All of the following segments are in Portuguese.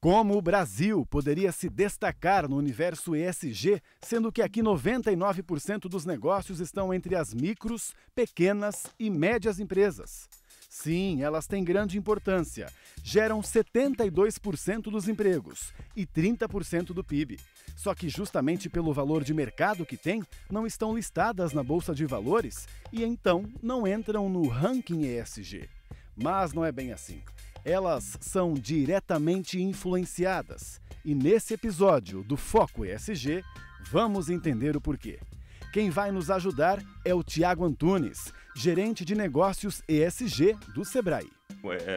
Como o Brasil poderia se destacar no universo ESG, sendo que aqui 99% dos negócios estão entre as micros, pequenas e médias empresas? Sim, elas têm grande importância. Geram 72% dos empregos e 30% do PIB. Só que justamente pelo valor de mercado que têm, não estão listadas na Bolsa de Valores e então não entram no ranking ESG. Mas não é bem assim. Elas são diretamente influenciadas. E nesse episódio do Foco ESG, vamos entender o porquê. Quem vai nos ajudar é o Tiago Antunes, gerente de negócios ESG do Sebrae.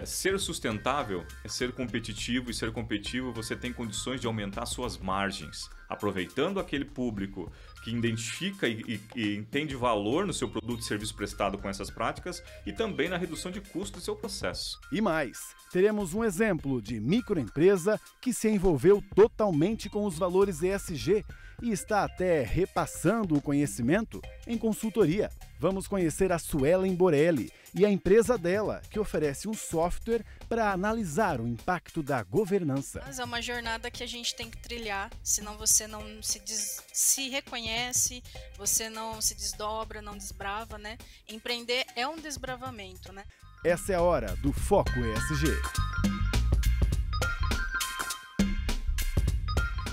Ser sustentável é ser competitivo, e ser competitivo você tem condições de aumentar suas margens, aproveitando aquele público que identifica e entende valor no seu produto e serviço prestado com essas práticas e também na redução de custo do seu processo. E mais, teremos um exemplo de microempresa que se envolveu totalmente com os valores ESG e está até repassando o conhecimento em consultoria. Vamos conhecer a Suelen Borelli e a empresa dela, que oferece um software para analisar o impacto da governança. Mas é uma jornada que a gente tem que trilhar, senão você não se reconhece, você não se desdobra, não desbrava, né? Empreender é um desbravamento, né? Essa é a hora do Foco ESG.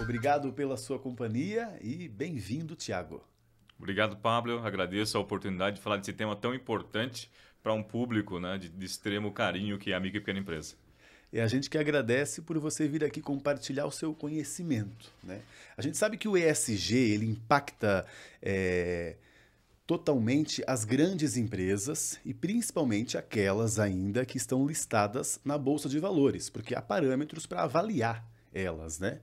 Obrigado pela sua companhia e bem-vindo, Tiago. Obrigado, Pablo. Eu agradeço a oportunidade de falar desse tema tão importante para um público, né, de extremo carinho que é a micro e pequena empresa. E a gente que agradece por você vir aqui compartilhar o seu conhecimento, né? A gente sabe que o ESG ele impacta totalmente as grandes empresas e principalmente aquelas ainda que estão listadas na Bolsa de Valores, porque há parâmetros para avaliar elas, né?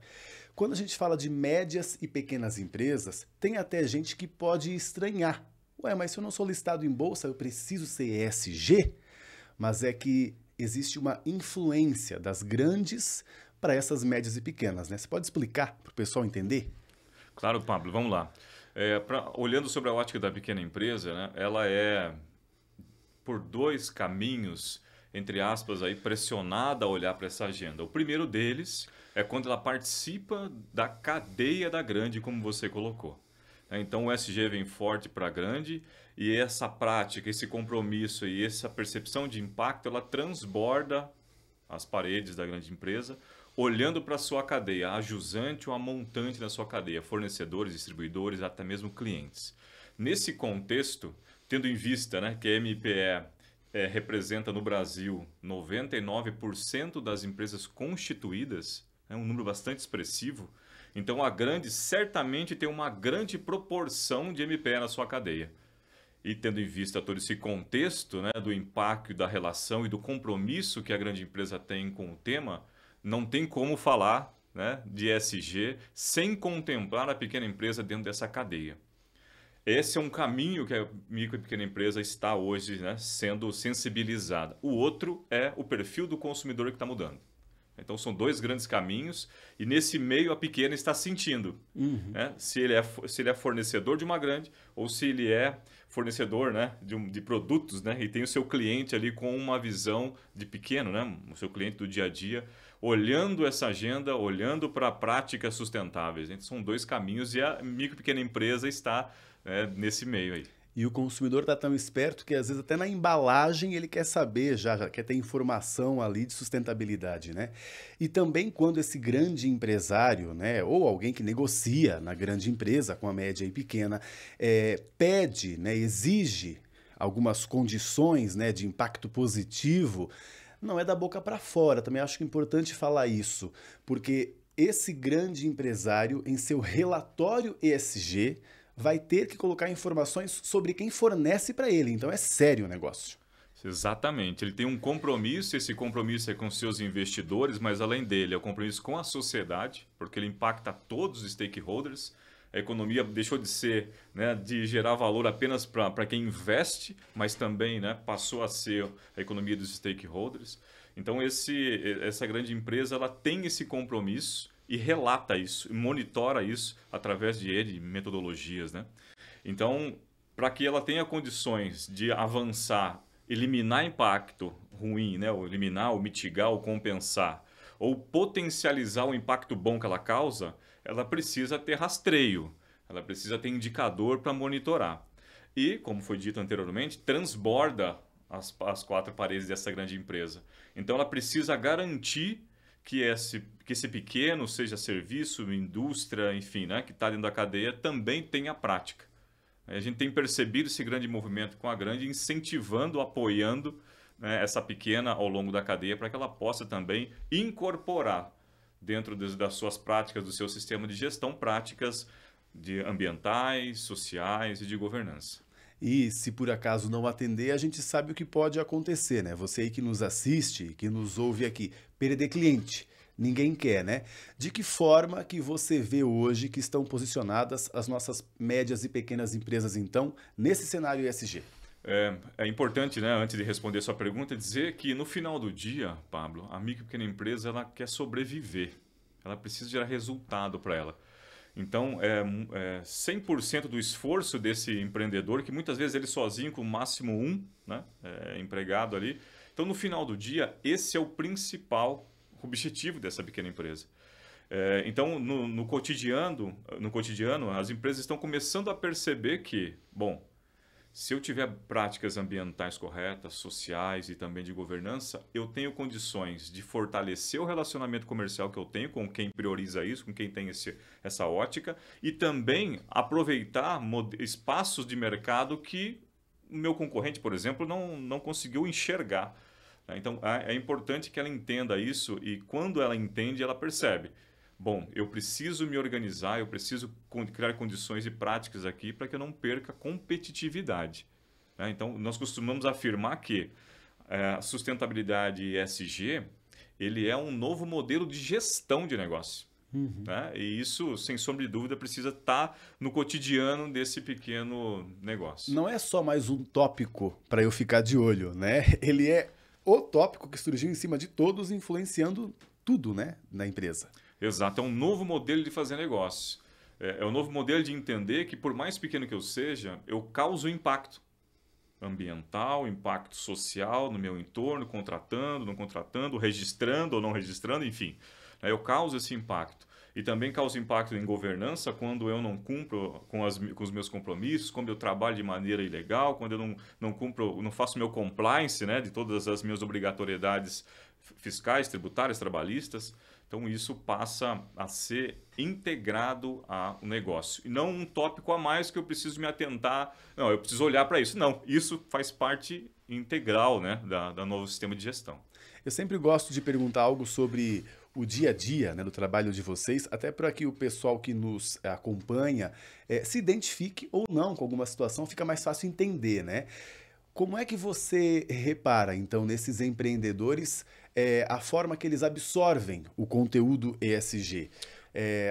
Quando a gente fala de médias e pequenas empresas, tem até gente que pode estranhar. Ué, mas se eu não sou listado em bolsa, eu preciso ser ESG? Mas é que existe uma influência das grandes para essas médias e pequenas, né? Você pode explicar para o pessoal entender? Claro, Pablo, vamos lá. Olhando sobre a ótica da pequena empresa, né, ela é, por dois caminhos, entre aspas, aí, pressionada a olhar para essa agenda. O primeiro deles é quando ela participa da cadeia da grande, como você colocou. Então o ESG vem forte para a grande e essa prática, esse compromisso e essa percepção de impacto, ela transborda as paredes da grande empresa, olhando para a sua cadeia, a jusante ou a montante da sua cadeia, fornecedores, distribuidores, até mesmo clientes. Nesse contexto, tendo em vista, né, que a MPE representa no Brasil 99% das empresas constituídas, é um número bastante expressivo, então a grande certamente tem uma grande proporção de MPE na sua cadeia. E tendo em vista todo esse contexto, né, do impacto, da relação e do compromisso que a grande empresa tem com o tema, não tem como falar, né, de ESG sem contemplar a pequena empresa dentro dessa cadeia. Esse é um caminho que a micro e pequena empresa está hoje, né, sendo sensibilizada. O outro é o perfil do consumidor que está mudando. Então são dois grandes caminhos e nesse meio a pequena está sentindo, né, se ele é fornecedor de uma grande ou se ele é fornecedor, né, de produtos, né, e tem o seu cliente ali com uma visão de pequeno, né, o seu cliente do dia a dia, olhando essa agenda, olhando para práticas sustentáveis. Então são dois caminhos e a micro e pequena empresa está, né, nesse meio aí. E o consumidor está tão esperto que às vezes até na embalagem ele quer saber, já quer ter informação ali de sustentabilidade, né? E também quando esse grande empresário, né, ou alguém que negocia na grande empresa com a média e pequena, pede, né, exige algumas condições, né, de impacto positivo, não é da boca para fora. Também acho importante falar isso, porque esse grande empresário em seu relatório ESG vai ter que colocar informações sobre quem fornece para ele. Então é sério o negócio. Exatamente. Ele tem um compromisso, esse compromisso é com seus investidores, mas além dele é o compromisso com a sociedade, porque ele impacta todos os stakeholders. A economia deixou de ser, né, de gerar valor apenas para quem investe, mas também, né, passou a ser a economia dos stakeholders. Então essa grande empresa ela tem esse compromisso e relata isso, monitora isso através de metodologias, né? Então, para que ela tenha condições de avançar, eliminar impacto ruim, né? Ou eliminar, ou mitigar, ou compensar, ou potencializar o impacto bom que ela causa, ela precisa ter rastreio, ela precisa ter indicador para monitorar. E, como foi dito anteriormente, transborda as quatro paredes dessa grande empresa. Então, ela precisa garantir que esse pequeno, seja serviço, indústria, enfim, né, que está dentro da cadeia, também tenha prática. A gente tem percebido esse grande movimento com a grande, incentivando, apoiando, né, essa pequena ao longo da cadeia para que ela possa também incorporar dentro das suas práticas, do seu sistema de gestão, práticas de ambientais, sociais e de governança. E se por acaso não atender, a gente sabe o que pode acontecer, né? Você aí que nos assiste, que nos ouve aqui, perder cliente. Ninguém quer, né? De que forma que você vê hoje que estão posicionadas as nossas médias e pequenas empresas, então, nesse cenário ESG? É importante, né, antes de responder a sua pergunta, dizer que no final do dia, Pablo, a micro e pequena empresa ela quer sobreviver. Ela precisa gerar resultado para ela. Então, 100% do esforço desse empreendedor, que muitas vezes ele sozinho, com o máximo um, né, empregado ali. Então, no final do dia, esse é o principal objetivo dessa pequena empresa. Então, no cotidiano, as empresas estão começando a perceber que, bom, se eu tiver práticas ambientais corretas, sociais e também de governança, eu tenho condições de fortalecer o relacionamento comercial que eu tenho com quem prioriza isso, com quem tem essa ótica, e também aproveitar espaços de mercado que o meu concorrente, por exemplo, não conseguiu enxergar. Então, é importante que ela entenda isso e quando ela entende, ela percebe. Bom, eu preciso me organizar, eu preciso criar condições e práticas aqui para que eu não perca competitividade. Então, nós costumamos afirmar que a sustentabilidade ESG ele é um novo modelo de gestão de negócio. E isso, sem sombra de dúvida, precisa estar no cotidiano desse pequeno negócio. Não é só mais um tópico para eu ficar de olho, né? Ele é o tópico que surgiu em cima de todos, influenciando tudo, né, na empresa. Exato, é um novo modelo de fazer negócio. É um novo modelo de entender que, por mais pequeno que eu seja, eu causo impacto ambiental, impacto social no meu entorno, contratando, não contratando, registrando ou não registrando, enfim. Eu causo esse impacto. E também causo impacto em governança quando eu não cumpro com os meus compromissos, quando eu trabalho de maneira ilegal, quando eu não faço meu compliance, né, de todas as minhas obrigatoriedades fiscais, tributárias, trabalhistas. Então, isso passa a ser integrado ao negócio. E não um tópico a mais que eu preciso me atentar. Não, eu preciso olhar para isso. Não, isso faz parte integral, né, da novo sistema de gestão. Eu sempre gosto de perguntar algo sobre o dia a dia, né, do trabalho de vocês, até para que o pessoal que nos acompanha se identifique ou não com alguma situação, fica mais fácil entender, né? Como é que você repara, então, nesses empreendedores, a forma que eles absorvem o conteúdo ESG?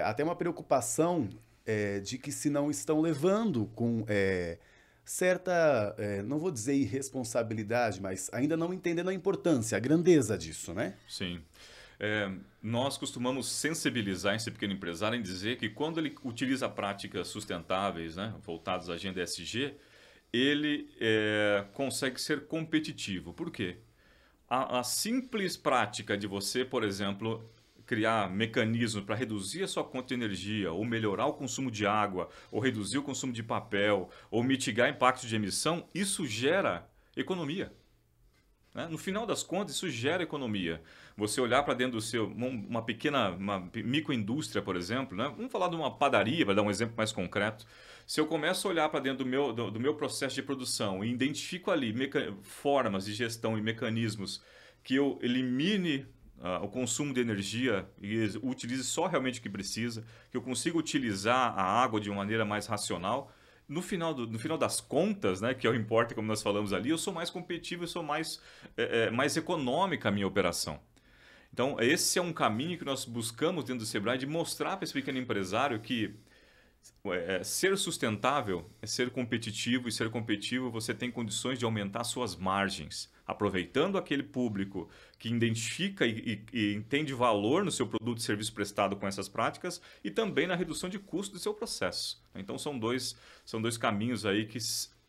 Até uma preocupação de que se não estão levando com certa, não vou dizer irresponsabilidade, mas ainda não entendendo a importância, a grandeza disso, né? Sim. Nós costumamos sensibilizar esse pequeno empresário em dizer que quando ele utiliza práticas sustentáveis, né, voltadas à agenda ESG, ele consegue ser competitivo. Por quê? A simples prática de você, por exemplo, criar mecanismos para reduzir a sua conta de energia, ou melhorar o consumo de água, ou reduzir o consumo de papel, ou mitigar impactos de emissão, isso gera economia. No final das contas, isso gera economia. Você olhar para dentro do seu, uma microindústria, por exemplo, né? Vamos falar de uma padaria, para dar um exemplo mais concreto. Se eu começo a olhar para dentro do meu processo de produção e identifico ali formas de gestão e mecanismos que eu elimine o consumo de energia e utilize só realmente o que precisa, que eu consiga utilizar a água de uma maneira mais racional, no final das contas, né, que é o importa, como nós falamos ali, eu sou mais competitivo, eu sou mais econômica a minha operação. Então, esse é um caminho que nós buscamos dentro do Sebrae, de mostrar para esse pequeno empresário que ser sustentável é ser competitivo, e ser competitivo você tem condições de aumentar suas margens, aproveitando aquele público que identifica e entende valor no seu produto e serviço prestado com essas práticas, e também na redução de custo do seu processo. Então são dois caminhos aí que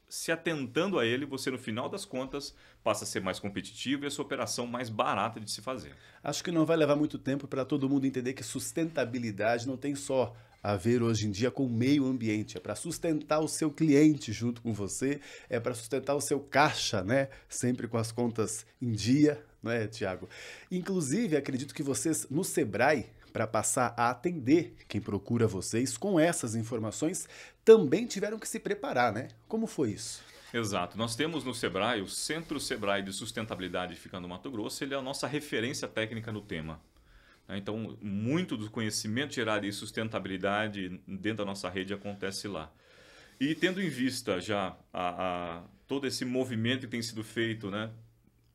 se atentando a ele, você no final das contas passa a ser mais competitivo e a sua operação mais barata de se fazer. Acho que não vai levar muito tempo para todo mundo entender que sustentabilidade não tem só a ver hoje em dia com o meio ambiente, é para sustentar o seu cliente junto com você, é para sustentar o seu caixa, né? Sempre com as contas em dia, não é, Tiago? Inclusive, acredito que vocês no Sebrae, para passar a atender quem procura vocês com essas informações, também tiveram que se preparar, né? Como foi isso? Exato. Nós temos no Sebrae, o Centro Sebrae de Sustentabilidade fica no Mato Grosso, ele é a nossa referência técnica no tema. Então, muito do conhecimento gerado em sustentabilidade dentro da nossa rede acontece lá. E tendo em vista já todo esse movimento que tem sido feito, né,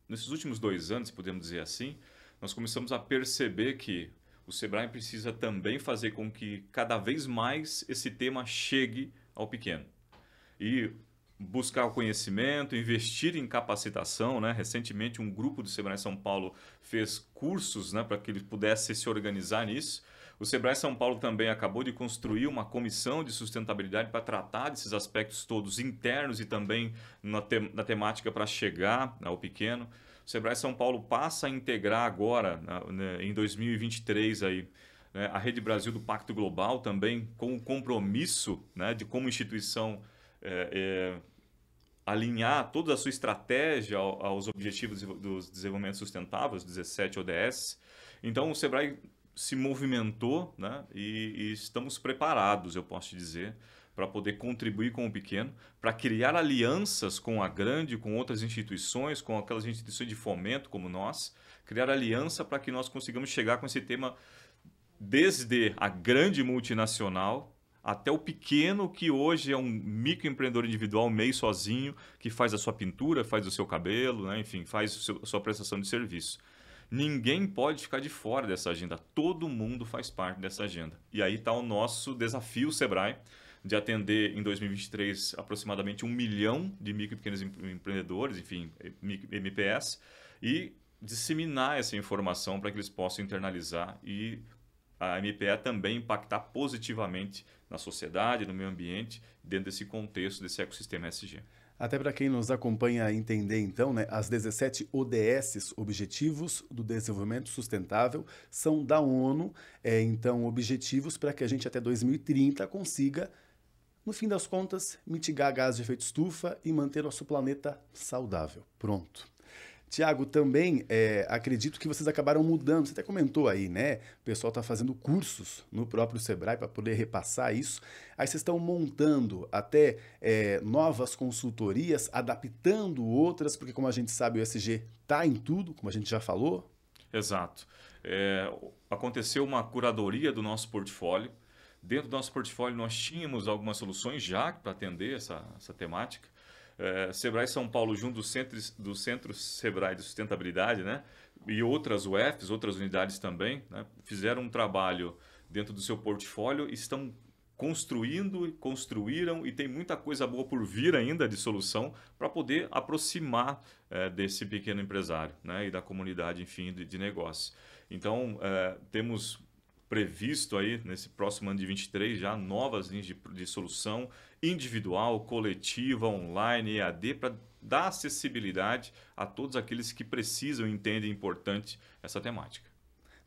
nesses últimos 2 anos, podemos dizer assim, nós começamos a perceber que o Sebrae precisa também fazer com que cada vez mais esse tema chegue ao pequeno. E buscar o conhecimento, investir em capacitação, né? Recentemente, um grupo do Sebrae São Paulo fez cursos, né, para que ele pudesse se organizar nisso. O Sebrae São Paulo também acabou de construir uma comissão de sustentabilidade para tratar desses aspectos todos internos e também na temática para chegar ao pequeno. O Sebrae São Paulo passa a integrar agora, em 2023, aí, né, a Rede Brasil do Pacto Global também, com o compromisso, né, de como instituição alinhar toda a sua estratégia aos objetivos do desenvolvimento sustentável, os 17 ODS. Então, o Sebrae se movimentou, né, e estamos preparados, eu posso te dizer, para poder contribuir com o pequeno, para criar alianças com a grande, com outras instituições, com aquelas instituições de fomento como nós, criar aliança para que nós consigamos chegar com esse tema desde a grande multinacional até o pequeno, que hoje é um microempreendedor individual, meio sozinho, que faz a sua pintura, faz o seu cabelo, né, enfim, faz a sua prestação de serviço. Ninguém pode ficar de fora dessa agenda, todo mundo faz parte dessa agenda. E aí está o nosso desafio, Sebrae, de atender em 2023 aproximadamente 1 milhão de micro e pequenos empreendedores, enfim, MPS, e disseminar essa informação para que eles possam internalizar e a MPE também impactar positivamente na sociedade, no meio ambiente, dentro desse contexto, desse ecossistema ESG. Até para quem nos acompanha entender, então, né, as 17 ODS, Objetivos do Desenvolvimento Sustentável, são da ONU, então, objetivos para que a gente até 2030 consiga, no fim das contas, mitigar gases de efeito estufa e manter nosso planeta saudável. Pronto. Tiago, também acredito que vocês acabaram mudando, você até comentou aí, né? O pessoal está fazendo cursos no próprio Sebrae para poder repassar isso. Aí vocês estão montando até novas consultorias, adaptando outras, porque como a gente sabe, o ESG está em tudo, como a gente já falou. Exato. Aconteceu uma curadoria do nosso portfólio. Dentro do nosso portfólio nós tínhamos algumas soluções já para atender essa temática. Sebrae São Paulo, junto do Centro Sebrae de Sustentabilidade, né, e outras UFs, outras unidades também, né, fizeram um trabalho dentro do seu portfólio, estão construíram e tem muita coisa boa por vir ainda de solução para poder aproximar desse pequeno empresário, né, e da comunidade, enfim, de negócio. Então, temos previsto aí, nesse próximo ano de 23, já novas linhas de solução individual, coletiva, online, EAD, para dar acessibilidade a todos aqueles que precisam e entendem importante essa temática.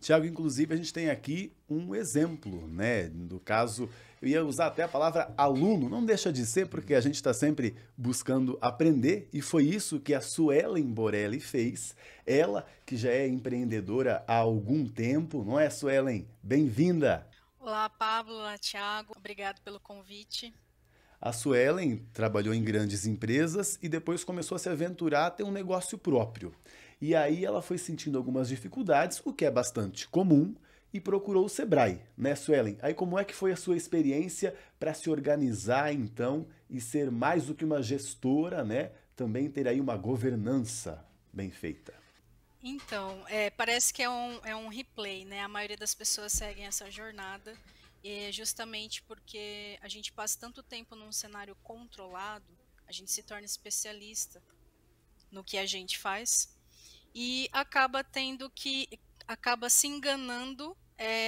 Tiago, inclusive, a gente tem aqui um exemplo, né? No caso, eu ia usar até a palavra aluno, não deixa de ser, porque a gente está sempre buscando aprender, e foi isso que a Suelen Borelli fez. Ela, que já é empreendedora há algum tempo, não é, Suelen? Bem-vinda! Olá, Pablo, olá, Tiago, obrigado pelo convite. A Suelen trabalhou em grandes empresas e depois começou a se aventurar a ter um negócio próprio. E aí ela foi sentindo algumas dificuldades, o que é bastante comum, e procurou o Sebrae, né, Suelen? Aí como é que foi a sua experiência para se organizar, então, e ser mais do que uma gestora, né? Também ter aí uma governança bem feita. Então, parece que é um replay, né? A maioria das pessoas seguem essa jornada, justamente porque a gente passa tanto tempo num cenário controlado, a gente se torna especialista no que a gente faz, e acaba se enganando,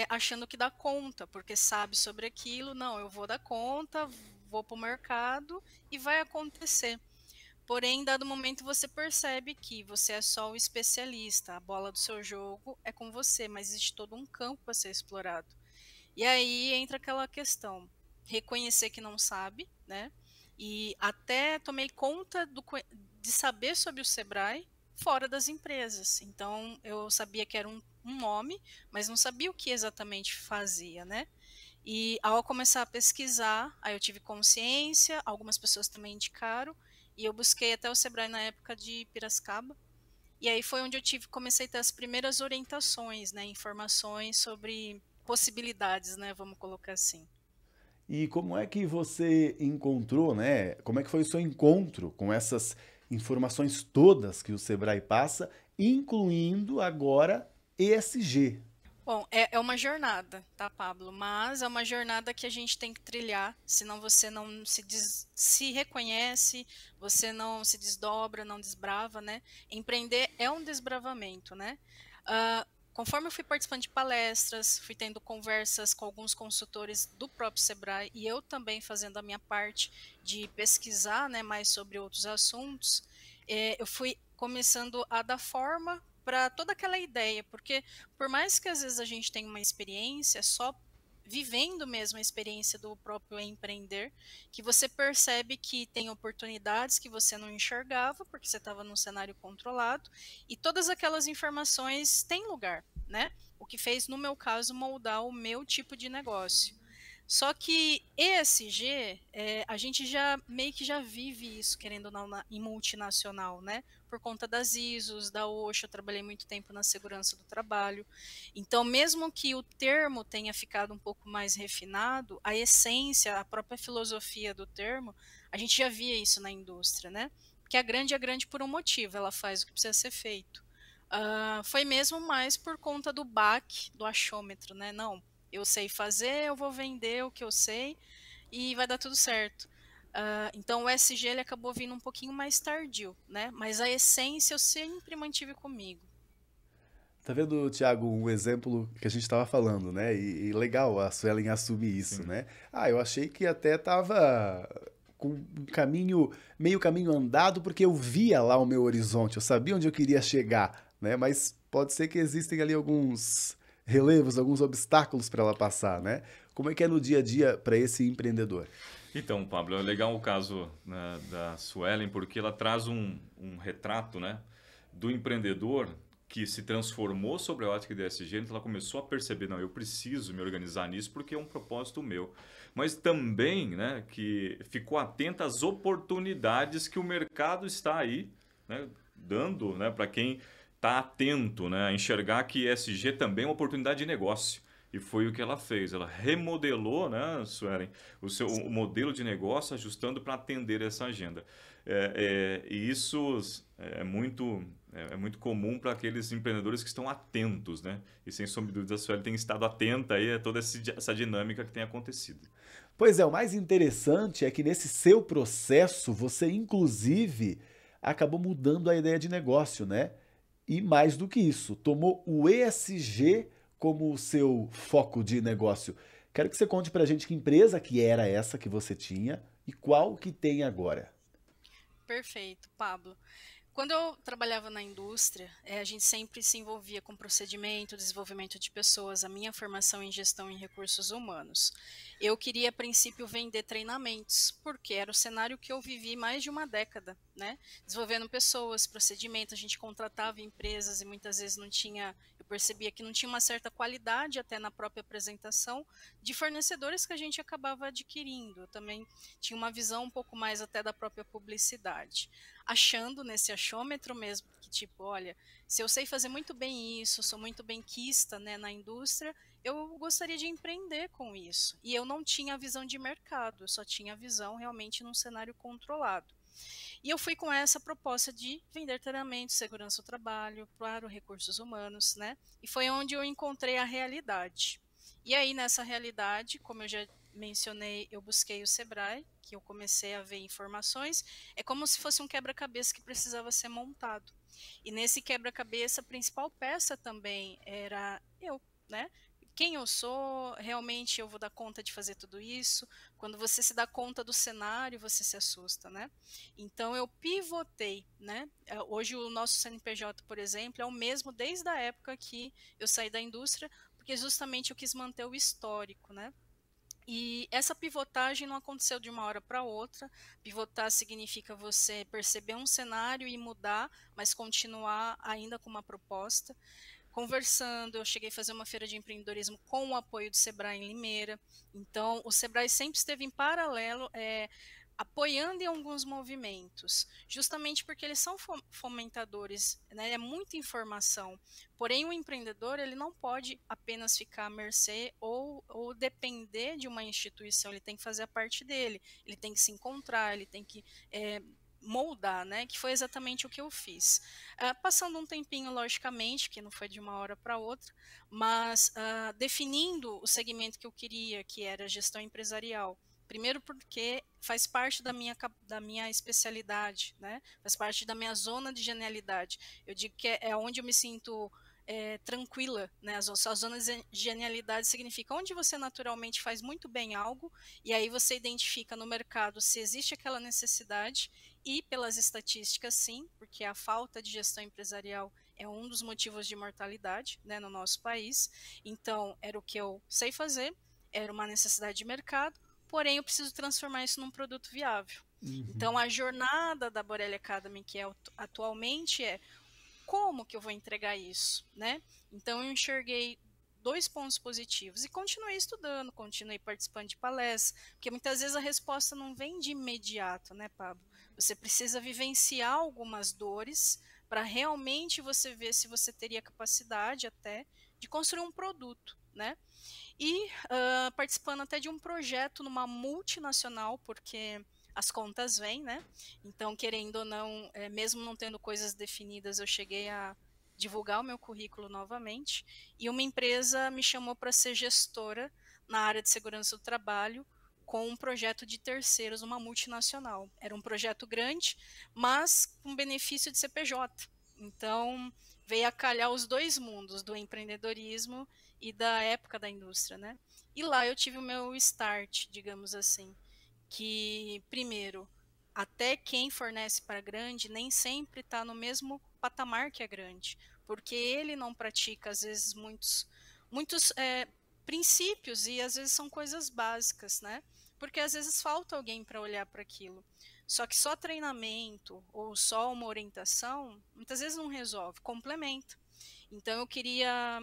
achando que dá conta, porque sabe sobre aquilo. Não, eu vou dar conta, vou para o mercado e vai acontecer. Porém, em dado momento, você percebe que você é só o especialista, a bola do seu jogo é com você, mas existe todo um campo a ser explorado. E aí entra aquela questão, reconhecer que não sabe, né? E até tomei conta de saber sobre o Sebrae fora das empresas. Então, eu sabia que era um nome, mas não sabia o que exatamente fazia, né? E ao começar a pesquisar, aí eu tive consciência, algumas pessoas também indicaram, e eu busquei até o Sebrae na época de Piracicaba, e aí foi onde comecei a ter as primeiras orientações, né, informações sobre possibilidades, né, vamos colocar assim. E como é que você encontrou, né? Como é que foi o seu encontro com essas informações todas que o Sebrae passa, incluindo agora ESG? Bom, é uma jornada, tá, Pablo? Mas é uma jornada que a gente tem que trilhar, senão você não se reconhece, você não se desdobra, não desbrava, né? Empreender é um desbravamento, né? Conforme eu fui participando de palestras, fui tendo conversas com alguns consultores do próprio Sebrae e eu também fazendo a minha parte de pesquisar, né, mais sobre outros assuntos, eu fui começando a dar forma para toda aquela ideia, porque por mais que às vezes a gente tenha uma experiência, só vivendo mesmo a experiência do próprio empreender, que você percebe que tem oportunidades que você não enxergava, porque você estava num cenário controlado, e todas aquelas informações têm lugar, né? O que fez, no meu caso, moldar o meu tipo de negócio. Só que ESG, a gente já meio que já vive isso, querendo ou não, em multinacional, né? Por conta das ISOs, da OSHA, eu trabalhei muito tempo na segurança do trabalho. Então, mesmo que o termo tenha ficado um pouco mais refinado, a essência, a própria filosofia do termo, a gente já via isso na indústria, né? Porque a grande é grande por um motivo, ela faz o que precisa ser feito. Foi mesmo mais por conta do baque, do achômetro, né? Não, eu sei fazer, eu vou vender o que eu sei e vai dar tudo certo. Então o SG ele acabou vindo um pouquinho mais tardio, né? Mas a essência eu sempre mantive comigo. Tá vendo, Thiago, um exemplo que a gente estava falando, né? E legal a Suelen assumir isso, Sim. né? Ah, eu achei que até tava com um caminho, meio caminho andado, porque eu via lá o meu horizonte, eu sabia onde eu queria chegar, né? Mas pode ser que existem ali alguns relevos, alguns obstáculos para ela passar, né? Como é que é no dia a dia para esse empreendedor? Então, Pablo, é legal o caso, né, da Suelen, porque ela traz um retrato, né, do empreendedor que se transformou sobre a ótica do ESG, então ela começou a perceber, não, eu preciso me organizar nisso porque é um propósito meu. Mas também, né, que ficou atenta às oportunidades que o mercado está aí, né, dando, né, para quem está atento, né, a enxergar que ESG também é uma oportunidade de negócio. E foi o que ela fez. Ela remodelou, né, Suelen, o modelo de negócio, ajustando para atender essa agenda. E isso é muito comum para aqueles empreendedores que estão atentos, né? E sem sombra de dúvida, a Sueli tem estado atenta aí a toda essa dinâmica que tem acontecido. Pois é, o mais interessante é que nesse seu processo você, inclusive, acabou mudando a ideia de negócio, né? E mais do que isso, tomou o ESG como o seu foco de negócio. Quero que você conte pra gente que empresa que era essa que você tinha e qual que tem agora. Perfeito, Pablo. Quando eu trabalhava na indústria, a gente sempre se envolvia com procedimento, desenvolvimento de pessoas, a minha formação em gestão em recursos humanos. Eu queria, a princípio, vender treinamentos, porque era o cenário que eu vivi mais de uma década, né? Desenvolvendo pessoas, procedimento, a gente contratava empresas e muitas vezes não tinha, eu percebia que não tinha uma certa qualidade até na própria apresentação de fornecedores que a gente acabava adquirindo. Eu também tinha uma visão um pouco mais até da própria publicidade, achando nesse achômetro mesmo que tipo, olha, se eu sei fazer muito bem isso, sou muito benquista, né, na indústria, eu gostaria de empreender com isso. E eu não tinha a visão de mercado, eu só tinha a visão realmente num cenário controlado. E eu fui com essa proposta de vender treinamento, segurança do trabalho, para os recursos humanos, né? E foi onde eu encontrei a realidade. E aí, nessa realidade, como eu já mencionei, eu busquei o Sebrae, que eu comecei a ver informações, é como se fosse um quebra-cabeça que precisava ser montado. E nesse quebra-cabeça, a principal peça também era eu, né? quem eu sou, realmente eu vou dar conta de fazer tudo isso? Quando você se dá conta do cenário, você se assusta, né? Então eu pivotei, né? Hoje o nosso CNPJ, por exemplo, é o mesmo desde a época que eu saí da indústria, porque justamente eu quis manter o histórico, né? E essa pivotagem não aconteceu de uma hora para outra. Pivotar significa você perceber um cenário e mudar, mas continuar ainda com uma proposta. Conversando, eu cheguei a fazer uma feira de empreendedorismo com o apoio do Sebrae em Limeira. Então, o Sebrae sempre esteve em paralelo, apoiando em alguns movimentos, justamente porque eles são fomentadores, né? É muita informação. Porém, o empreendedor ele não pode apenas ficar à mercê ou depender de uma instituição, ele tem que fazer a parte dele, ele tem que se encontrar, ele tem que moldar, né? Que foi exatamente o que eu fiz. Passando um tempinho, logicamente, que não foi de uma hora para outra, mas definindo o segmento que eu queria, que era gestão empresarial. Primeiro porque faz parte da minha especialidade, né? Faz parte da minha zona de genialidade. Eu digo que é onde eu me sinto tranquila, né? A zona de genialidade significa onde você naturalmente faz muito bem algo e aí você identifica no mercado se existe aquela necessidade e pelas estatísticas sim, porque a falta de gestão empresarial é um dos motivos de mortalidade, né, no nosso país. Então, era o que eu sei fazer, era uma necessidade de mercado, porém eu preciso transformar isso num produto viável. Então, a jornada da Borelli Academy, que é atualmente, é como que eu vou entregar isso, né? Então, eu enxerguei 2 pontos positivos e continuei estudando, continuei participando de palestras, porque muitas vezes a resposta não vem de imediato, né, Pablo? Você precisa vivenciar algumas dores para realmente você ver se você teria capacidade até de construir um produto, né? E participando até de um projeto numa multinacional, porque as contas vêm, né? Então, querendo ou não, mesmo não tendo coisas definidas, eu cheguei a divulgar o meu currículo novamente. E uma empresa me chamou para ser gestora na área de segurança do trabalho com um projeto de terceiros, uma multinacional. Era um projeto grande, mas com benefício de CPJ. Então, veio a calhar os dois mundos, do empreendedorismo e da época da indústria, né? E lá eu tive o meu start, digamos assim, que primeiro, até quem fornece para grande nem sempre está no mesmo patamar que a grande, porque ele não pratica às vezes muitos princípios e às vezes são coisas básicas, né? Porque às vezes falta alguém para olhar para aquilo. Só que só treinamento ou só uma orientação muitas vezes não resolve, complementa. Então eu queria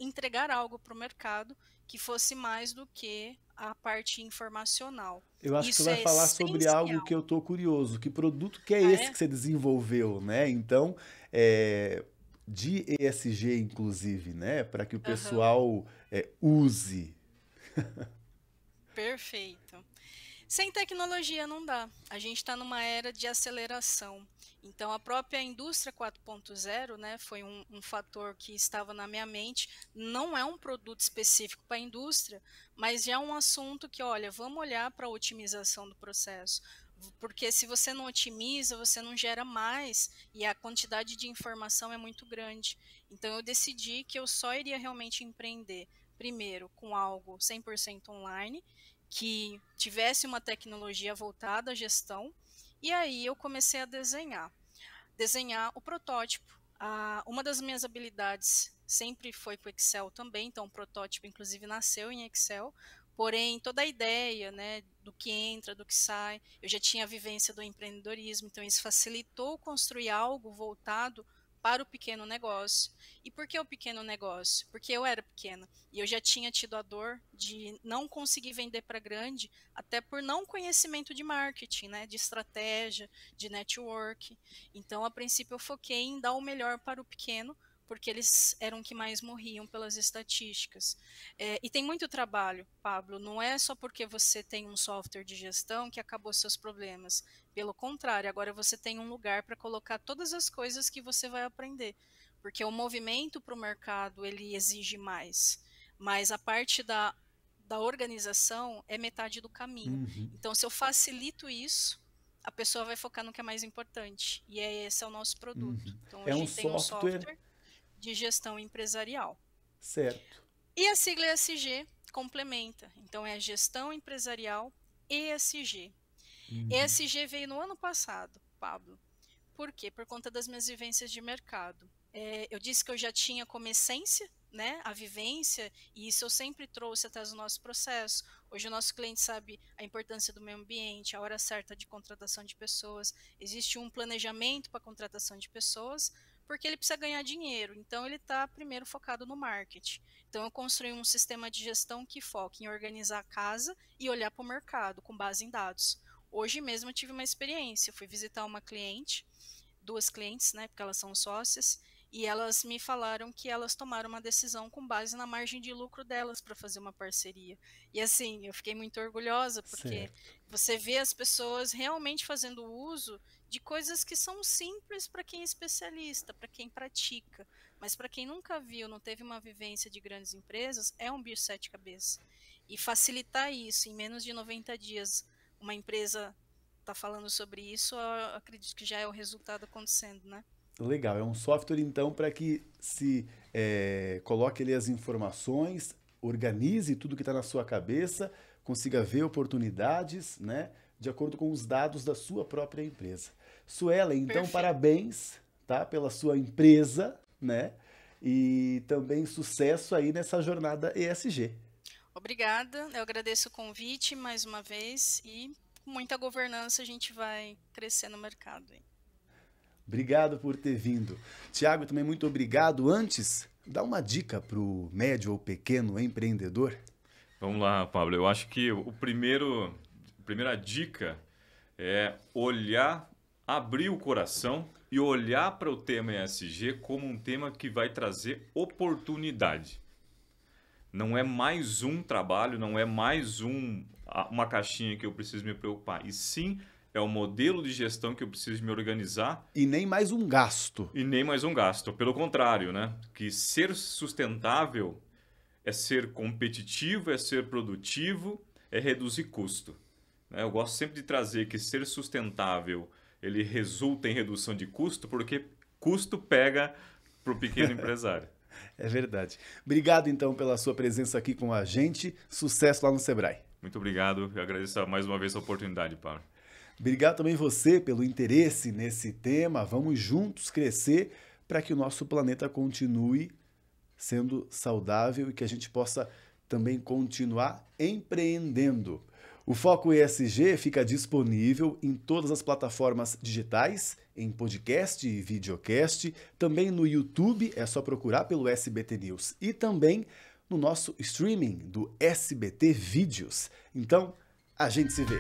entregar algo para o mercado que fosse mais do que a parte informacional. Eu acho que você Isso vai é falar sobre algo que essencial. eu estou curioso. Que produto que é Ah, esse é? que você desenvolveu, né? Então, é, de ESG, inclusive, né? Para que o Aham, pessoal use. perfeito. Sem tecnologia não dá. A gente está numa era de aceleração. Então, a própria indústria 4.0, né, foi um fator que estava na minha mente. Não é um produto específico para a indústria, mas já é um assunto que, olha, vamos olhar para a otimização do processo. Porque se você não otimiza, você não gera mais e a quantidade de informação é muito grande. Então, eu decidi que eu só iria realmente empreender, primeiro, com algo 100% online, que tivesse uma tecnologia voltada à gestão, e aí eu comecei a desenhar o protótipo. Uma das minhas habilidades sempre foi com Excel também, então o protótipo inclusive nasceu em Excel, porém toda a ideia, né, do que entra, do que sai, eu já tinha a vivência do empreendedorismo, então isso facilitou construir algo voltado para o pequeno negócio. E por que o pequeno negócio? Porque eu era pequena e eu já tinha tido a dor de não conseguir vender para grande, até por não conhecimento de marketing, né, de estratégia, de network. Então, a princípio, eu foquei em dar o melhor para o pequeno, porque eles eram que mais morriam pelas estatísticas. E tem muito trabalho, Pablo, não é só porque você tem um software de gestão que acabou seus problemas. Pelo contrário, agora você tem um lugar para colocar todas as coisas que você vai aprender, porque o movimento para o mercado ele exige mais, mas a parte da organização é metade do caminho. Uhum. Então, se eu facilito isso, a pessoa vai focar no que é mais importante. E esse é o nosso produto. Uhum. Então, É um hoje tem um software, software de gestão empresarial. certo? E a sigla ESG complementa. Então, é gestão empresarial ESG. ESG veio no ano passado, Pablo. Por quê? Por conta das minhas vivências de mercado. Eu disse que eu já tinha como essência, né, a vivência, e isso eu sempre trouxe até o nosso processo. Hoje o nosso cliente sabe a importância do meio ambiente, a hora certa de contratação de pessoas. Existe um planejamento para a contratação de pessoas, porque ele precisa ganhar dinheiro. Então, ele está primeiro focado no marketing. Então, eu construí um sistema de gestão que foca em organizar a casa e olhar para o mercado com base em dados. Hoje mesmo eu tive uma experiência, fui visitar uma cliente, duas clientes, né, porque elas são sócias, e elas me falaram que elas tomaram uma decisão com base na margem de lucro delas para fazer uma parceria. E assim, eu fiquei muito orgulhosa, porque Certo. você vê as pessoas realmente fazendo uso de coisas que são simples para quem é especialista, para quem pratica, mas para quem nunca viu, não teve uma vivência de grandes empresas, é um bicho de sete cabeças. E facilitar isso em menos de 90 dias, uma empresa está falando sobre isso, eu acredito que já é o resultado acontecendo, né? Legal, é um software então para que se coloque ali as informações, organize tudo que está na sua cabeça, consiga ver oportunidades, né, de acordo com os dados da sua própria empresa. Suelen, então Perfeito. parabéns, tá, pela sua empresa, né, e também sucesso aí nessa jornada ESG. Obrigada, eu agradeço o convite mais uma vez e com muita governança a gente vai crescer no mercado. Obrigado por ter vindo. Tiago, também muito obrigado. Antes, dá uma dica para o médio ou pequeno empreendedor. Vamos lá, Pablo. Eu acho que a primeira dica é olhar, abrir o coração e olhar para o tema ESG como um tema que vai trazer oportunidade. Não é mais um trabalho, não é mais uma caixinha que eu preciso me preocupar. E sim, é o modelo de gestão que eu preciso me organizar E nem mais um gasto. e nem mais um gasto. Pelo contrário, né? Que ser sustentável é ser competitivo, é ser produtivo, é reduzir custo. Né? Eu gosto sempre de trazer que ser sustentável ele resulta em redução de custo, porque custo pega para o pequeno empresário. É verdade. Obrigado então pela sua presença aqui com a gente. Sucesso lá no Sebrae. Muito obrigado. Eu agradeço mais uma vez a oportunidade, Paulo. Obrigado também você pelo interesse nesse tema. Vamos juntos crescer para que o nosso planeta continue sendo saudável e que a gente possa também continuar empreendendo. O Foco ESG fica disponível em todas as plataformas digitais, em podcast e videocast, também no YouTube, é só procurar pelo SBT News, e também no nosso streaming do SBT Vídeos. Então, a gente se vê.